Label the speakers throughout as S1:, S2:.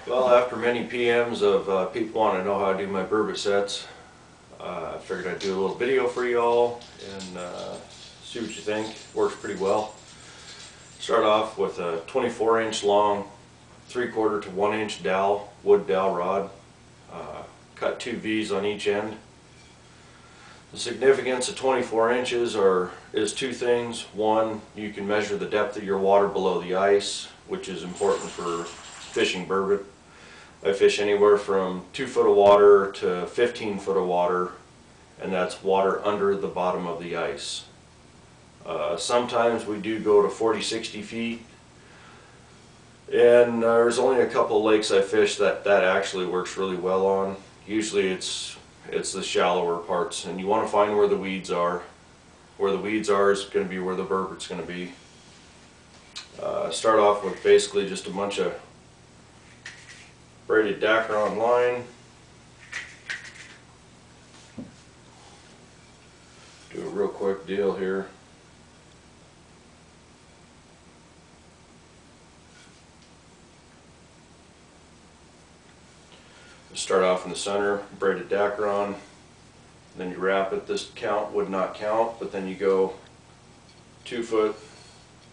S1: Well, after many PMs of people wanting to know how I do my burbot sets, I figured I'd do a little video for you all and see what you think. Works pretty well. Start off with a 24-inch long, 3/4 to 1-inch dowel, wood dowel rod. Cut 2 V's on each end. The significance of 24 inches is two things. One, you can measure the depth of your water below the ice, which is important for fishing burbot. I fish anywhere from 2 foot of water to 15 foot of water, and that's water under the bottom of the ice. Sometimes we do go to 40-60 feet, and there's only a couple lakes I fish that actually works really well on. Usually it's the shallower parts, and you want to find where the weeds are. Where the weeds are is going to be where the burbot's going to be. Start off with basically just a bunch of braided Dacron line. Do a real quick deal here. Start off in the center, braided Dacron, then you wrap it. This count would not count, but then you go 2 foot,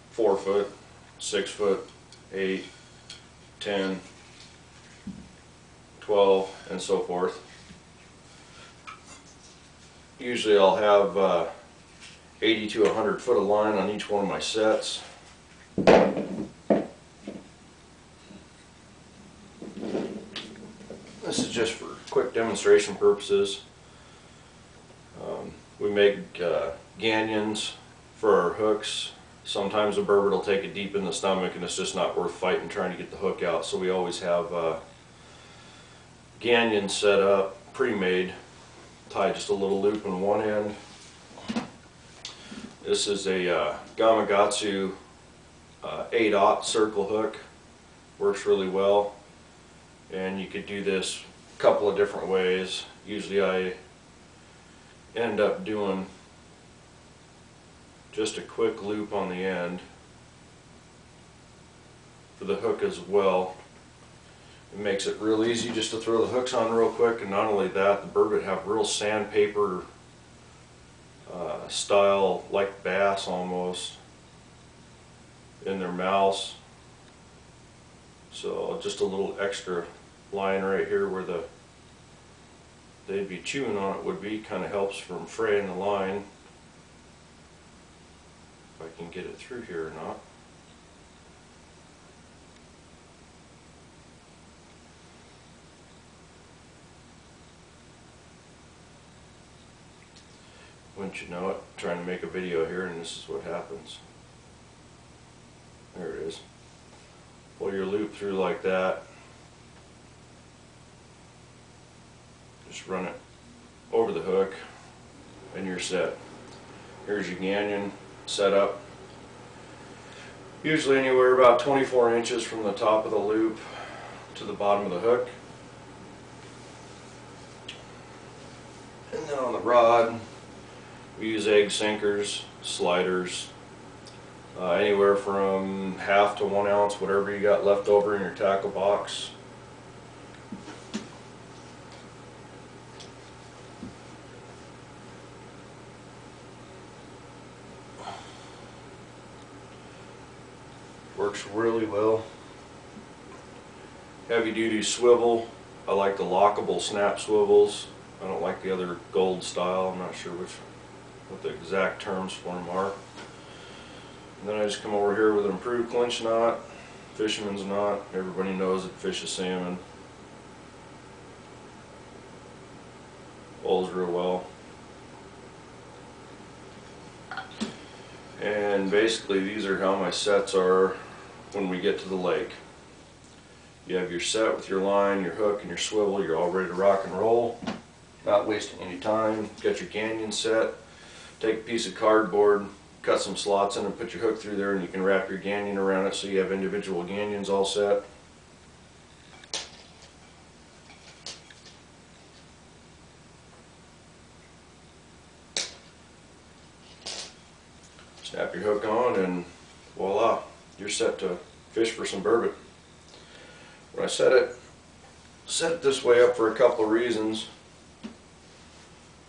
S1: 4 foot, 6 foot, 8, 10, 12, and so forth. Usually I'll have 80 to 100 foot of line on each one of my sets. This is just for quick demonstration purposes. We make ganyons for our hooks. Sometimes a burbot will take it deep in the stomach and it's just not worth fighting trying to get the hook out, so we always have ganyons set up, pre-made. Tie just a little loop on one end. This is a Gamakatsu 8/0 circle hook. Works really well. And you could do this a couple of different ways. Usually I end up doing just a quick loop on the end for the hook as well. It makes it real easy just to throw the hooks on real quick, and not only that, the burbot have real sandpaper style, like bass almost, in their mouths. So just a little extra line right here where they'd be chewing on it would be, kind of helps from fraying the line. If I can get it through here or not. Wouldn't you know it, trying to make a video here, and this is what happens. There it is. Pull your loop through like that. Just run it over the hook and you're set. Here's your ganyon set up. Usually anywhere about 24 inches from the top of the loop to the bottom of the hook. And then on the rod, we use egg sinkers, sliders, anywhere from 1/2 to 1 ounce, whatever you got left over in your tackle box. Works really well. Heavy duty swivel. I like the lockable snap swivels. I don't like the other gold style. I'm not sure what the exact terms for them are. And then I just come over here with an improved clinch knot, fisherman's knot. Everybody knows it fishes salmon. Holds real well. And basically these are how my sets are when we get to the lake. You have your set with your line, your hook, and your swivel. You're all ready to rock and roll. Not wasting any time. Got your ganyon set. Take a piece of cardboard, cut some slots in and put your hook through there, and you can wrap your ganyon around it so you have individual ganyons all set. Snap your hook on and voila, you're set to fish for some burbot. When I set it, set it this way up for a couple of reasons.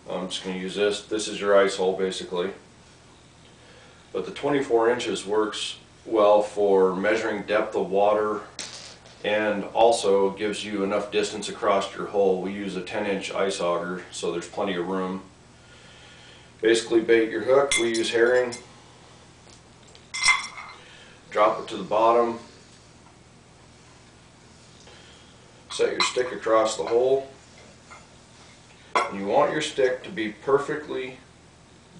S1: I'm just going to use this. This is your ice hole basically. But the 24 inches works well for measuring depth of water and also gives you enough distance across your hole. We use a 10-inch ice auger, so there's plenty of room. Basically bait your hook. We use herring. Drop it to the bottom. Set your stick across the hole. And you want your stick to be perfectly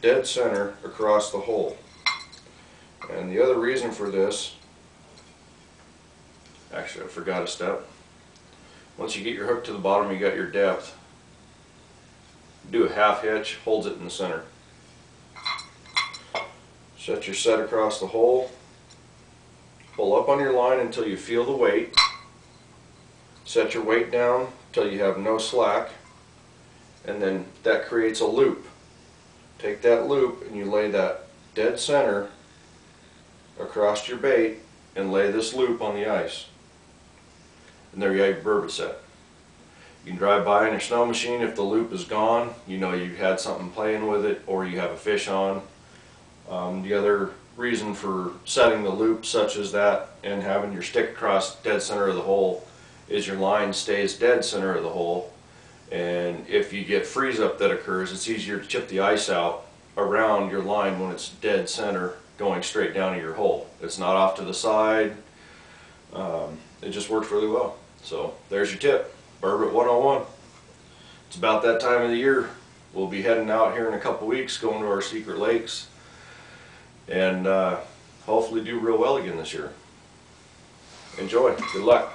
S1: dead center across the hole. And the other reason for this, actually I forgot a step. Once you get your hook to the bottom, you got your depth. Do a half hitch, holds it in the center. Set your set across the hole. Pull up on your line until you feel the weight. Set your weight down until you have no slack. And then that creates a loop. Take that loop and you lay that dead center across your bait and lay this loop on the ice. And there you have your burbot set. You can drive by in your snow machine. If the loop is gone, you know you had something playing with it or you have a fish on. The other reason for setting the loop such as that and having your stick across dead center of the hole is your line stays dead center of the hole, and if you get freeze up that occurs, it's easier to chip the ice out around your line when it's dead center going straight down to your hole. It's not off to the side. It just works really well. So there's your tip, Burbot 101. It's about that time of the year. We'll be heading out here in a couple weeks, going to our secret lakes, and hopefully do real well again this year. Enjoy. Good luck.